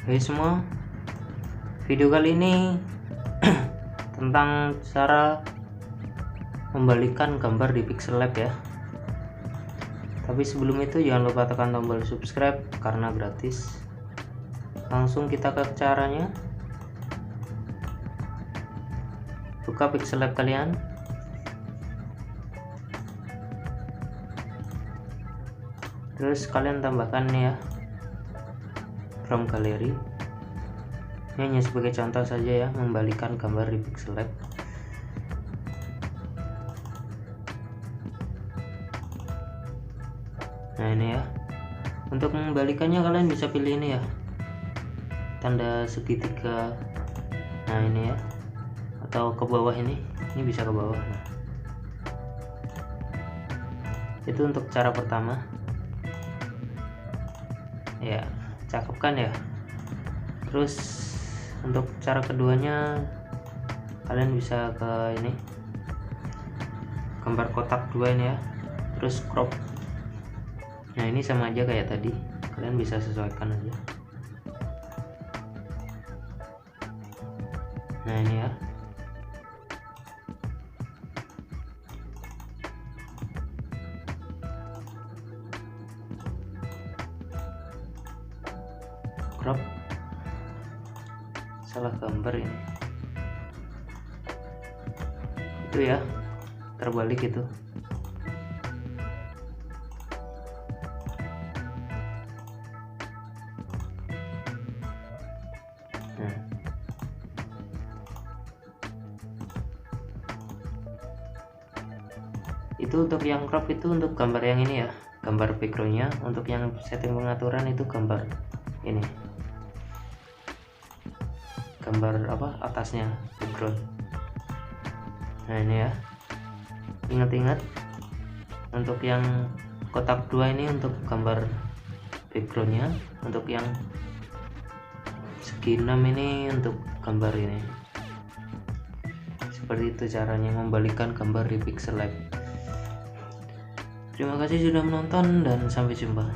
Hai semua, video kali ini tentang cara membalikan gambar di Pixel Lab ya. Tapi sebelum itu jangan lupa tekan tombol subscribe karena gratis. Langsung kita ke caranya. Buka Pixel Lab kalian. Terus kalian tambahkan nih ya, from gallery. Ini hanya sebagai contoh saja ya, membalikan gambar di Pixel Lab. Nah ini ya, untuk membalikannya kalian bisa pilih ini ya, tanda segitiga. Nah ini ya, atau ke bawah ini bisa ke bawah. Nah, itu untuk cara pertama ya, cakep kan ya. Terus untuk cara keduanya kalian bisa ke ini, gambar kotak dua ini ya, terus crop. Nah ini sama aja kayak tadi, kalian bisa sesuaikan aja. Nah ini ya, crop, salah gambar ini, itu ya, terbalik itu. Nah, itu untuk yang crop itu untuk gambar yang ini ya, gambar backgroundnya. Untuk yang setting pengaturan itu gambar ini, gambar apa atasnya, background. Nah ini ya, ingat-ingat untuk yang kotak dua ini untuk gambar backgroundnya, untuk yang segi 6 ini untuk gambar ini. Seperti itu caranya membalikan gambar di Pixel Lab. Terima kasih sudah menonton dan sampai jumpa.